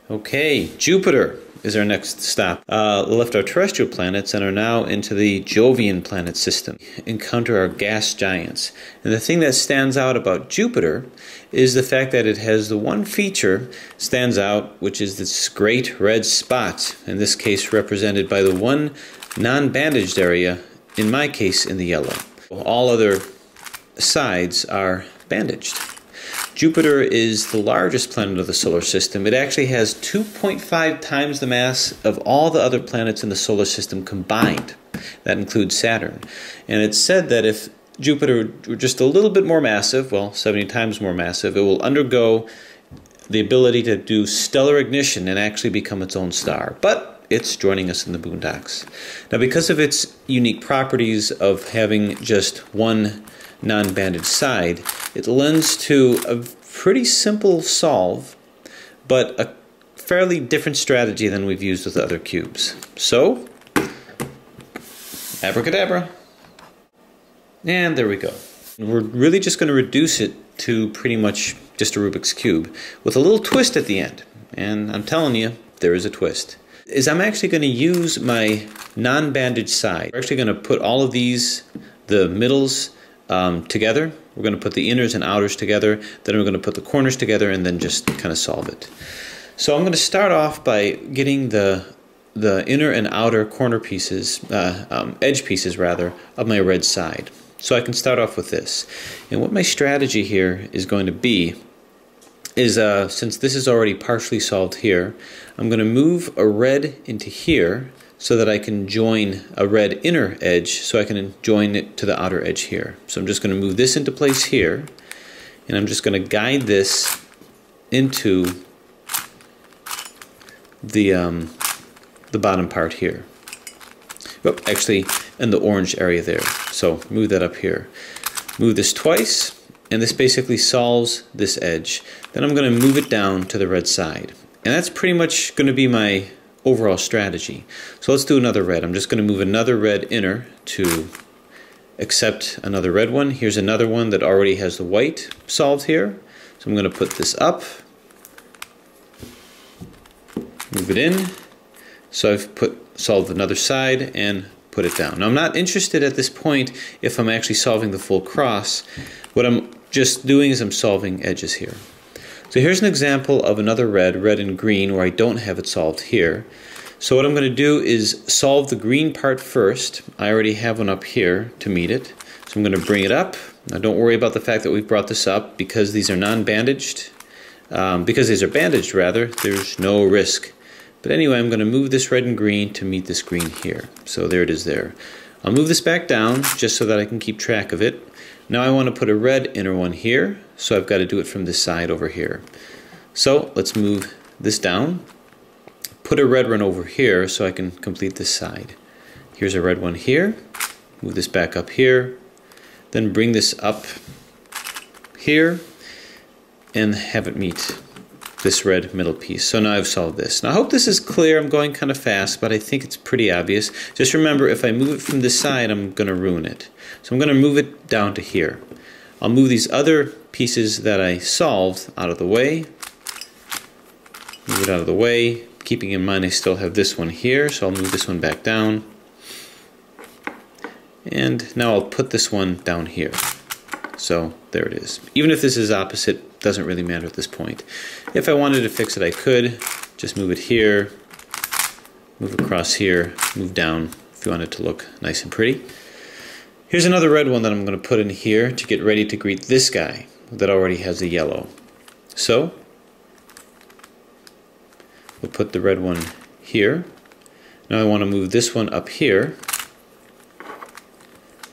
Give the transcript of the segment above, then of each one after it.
Okay, Jupiter is our next stop. Left our terrestrial planets and are now into the Jovian planet system. Encounter our gas giants. And the thing that stands out about Jupiter is the fact that it has the one feature stands out, which is this great red spot, in this case represented by the one non-bandaged area, in my case in the yellow. All other sides are bandaged. Jupiter is the largest planet of the solar system. It actually has 2.5 times the mass of all the other planets in the solar system combined. That includes Saturn. And it's said that if Jupiter were just a little bit more massive, well, 70 times more massive, it will undergo the ability to do stellar ignition and actually become its own star. But it's joining us in the boondocks. Now, because of its unique properties of having just one non-bandaged side, it lends to a pretty simple solve, but a fairly different strategy than we've used with other cubes. So, abracadabra. And there we go. We're really just going to reduce it to pretty much just a Rubik's Cube with a little twist at the end. And I'm telling you, there is a twist. I'm actually going to use my non-bandaged side. We're actually going to put all of these, the middles, together. We're going to put the inners and outers together, then we're going to put the corners together and then just kind of solve it. So I'm going to start off by getting the inner and outer corner pieces, edge pieces rather, of my red side. So I can start off with this. And what my strategy here is going to be is, since this is already partially solved here, I'm going to move a red into here so that I can join a red inner edge, so I can join it to the outer edge here. So I'm just going to move this into place here, and I'm just going to guide this into the bottom part here. Oh, actually, in the orange area there. So move that up here. Move this twice, and this basically solves this edge. Then I'm going to move it down to the red side. And that's pretty much going to be my overall strategy. So let's do another red. I'm just going to move another red inner to accept another red one. Here's another one that already has the white solved here. So I'm going to put this up, move it in. So I've solved another side and put it down. Now I'm not interested at this point if I'm actually solving the full cross. What I'm just doing is I'm solving edges here. So here's an example of another red and green, where I don't have it solved here. So what I'm going to do is solve the green part first. I already have one up here to meet it. So I'm going to bring it up. Now don't worry about the fact that we've brought this up, because these are non-bandaged. Because these are bandaged rather, there's no risk. But anyway, I'm going to move this red and green to meet this green here. So there it is there. I'll move this back down just so that I can keep track of it. Now I want to put a red inner one here, so I've got to do it from this side over here. So let's move this down, put a red one over here so I can complete this side. Here's a red one here, move this back up here, then bring this up here and have it meet this red middle piece. So now I've solved this. Now I hope this is clear. I'm going kind of fast, but I think it's pretty obvious. Just remember, if I move it from this side, I'm going to ruin it. So I'm going to move it down to here. I'll move these other pieces that I solved out of the way. Move it out of the way, keeping in mind I still have this one here, so I'll move this one back down. And now I'll put this one down here. So there it is. Even if this is opposite, doesn't really matter at this point. If I wanted to fix it, I could. Just move it here, move across here, move down if you want it to look nice and pretty. Here's another red one that I'm going to put in here to get ready to greet this guy that already has the yellow. So we'll put the red one here. Now I want to move this one up here.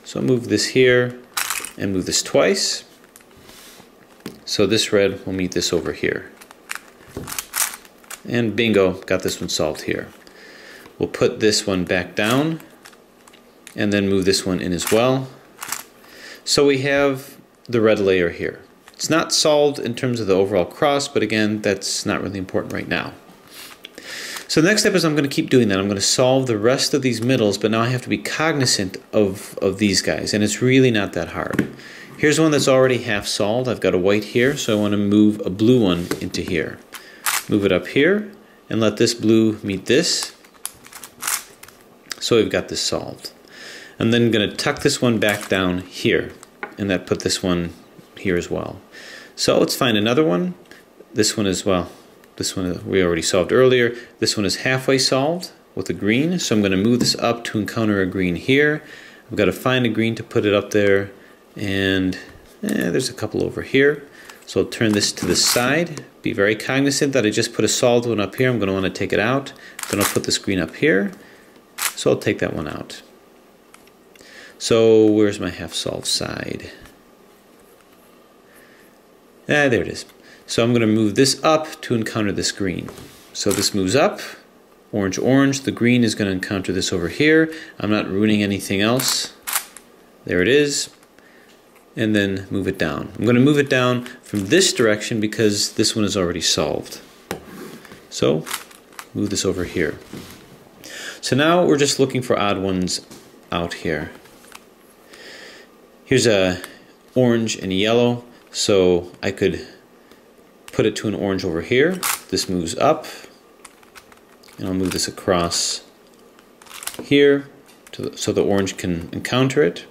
So I'll move this here and move this twice. So this red will meet this over here. And bingo, got this one solved here. We'll put this one back down and then move this one in as well. So we have the red layer here. It's not solved in terms of the overall cross, but again, that's not really important right now. So the next step is I'm going to keep doing that. I'm going to solve the rest of these middles, but now I have to be cognizant of these guys, and it's really not that hard. Here's one that's already half solved. I've got a white here, so I want to move a blue one into here. Move it up here, and let this blue meet this. So we've got this solved. I'm then going to tuck this one back down here, and that put this one here as well. So let's find another one. This one as well. This one we already solved earlier. This one is halfway solved with a green, so I'm going to move this up to encounter a green here. I've got to find a green to put it up there, and there's a couple over here. So I'll turn this to the side. Be very cognizant that I just put a solved one up here. I'm going to want to take it out. Then I'll put this green up here. So I'll take that one out. So where's my half solved side? There it is. So I'm going to move this up to encounter this green. So this moves up, orange, orange. The green is going to encounter this over here. I'm not ruining anything else. There it is. And then move it down. I'm going to move it down from this direction because this one is already solved. So move this over here. So now we're just looking for odd ones out here. Here's a orange and yellow, so I could put it to an orange over here. This moves up, and I'll move this across here so the orange can encounter it.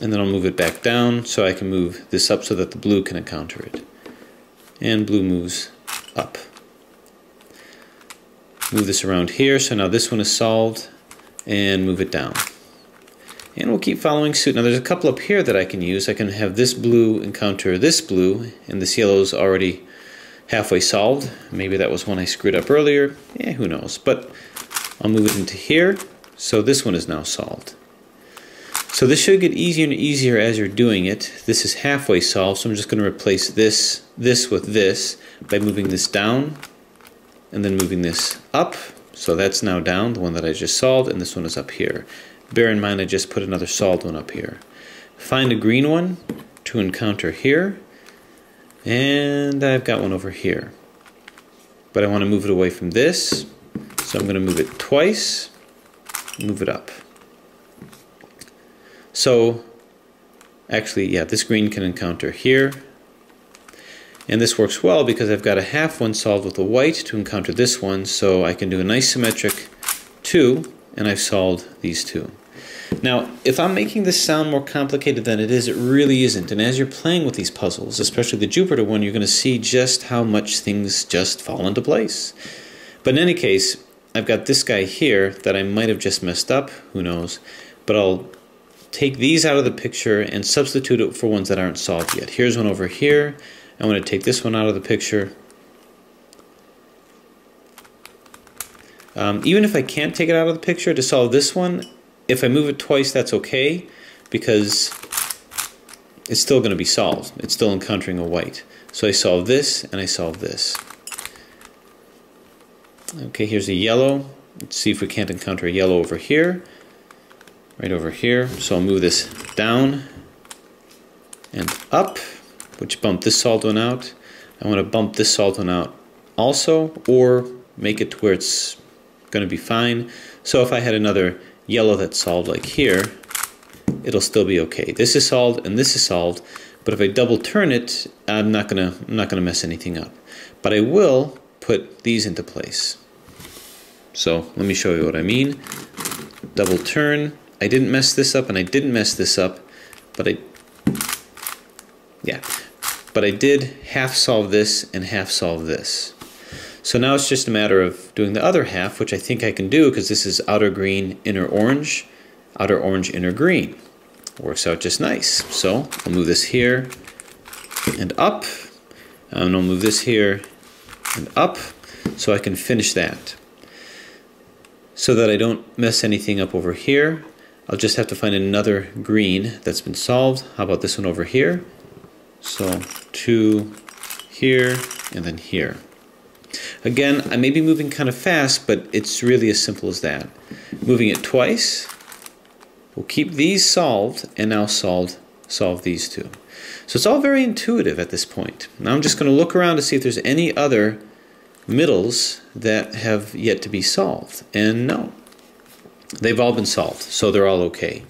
And then I'll move it back down so I can move this up so that the blue can encounter it. And blue moves up. Move this around here, so now this one is solved, and move it down. And we'll keep following suit. Now there's a couple up here that I can use. I can have this blue encounter this blue, and this yellow is already halfway solved. Maybe that was one I screwed up earlier. Yeah, who knows. But I'll move it into here, so this one is now solved. So this should get easier and easier as you're doing it. This is halfway solved, so I'm just going to replace this with this by moving this down and then moving this up. So that's now down, the one that I just solved, and this one is up here. Bear in mind I just put another solved one up here. Find a green one to encounter here, and I've got one over here. But I want to move it away from this, so I'm going to move it twice, move it up. So actually, yeah, this green can encounter here. And this works well because I've got a half one solved with a white to encounter this one, so I can do a nice symmetric 2, and I've solved these two. Now, if I'm making this sound more complicated than it is, it really isn't. And as you're playing with these puzzles, especially the Jupiter one, you're going to see just how much things just fall into place. But in any case, I've got this guy here that I might have just messed up, who knows, but I'll take these out of the picture and substitute it for ones that aren't solved yet. Here's one over here. I'm going to take this one out of the picture. Even if I can't take it out of the picture to solve this one, if I move it twice, that's okay, because it's still going to be solved. It's still encountering a white. So I solve this, and I solve this. Okay, here's a yellow. Let's see if we can't encounter a yellow over here. Right over here. So I'll move this down and up, which bumped this solved one out. I want to bump this solved one out also, or make it to where it's going to be fine. So if I had another yellow that's solved like here, it'll still be okay. This is solved and this is solved, but if I double turn it, I'm not gonna mess anything up. But I will put these into place. So let me show you what I mean. Double turn. I didn't mess this up and I didn't mess this up, but I did half solve this and half solve this. So now it's just a matter of doing the other half, which I think I can do because this is outer green, inner orange, inner green. Works out just nice. So I'll move this here and up, and I'll move this here and up, so I can finish that. So that I don't mess anything up over here, I'll just have to find another green that's been solved. How about this one over here? So 2 here and then here. Again, I may be moving kind of fast, but it's really as simple as that. Moving it twice, we'll keep these solved, and now solve these two. So it's all very intuitive at this point. Now I'm just going to look around to see if there's any other middles that have yet to be solved. And no, they've all been solved, so they're all okay.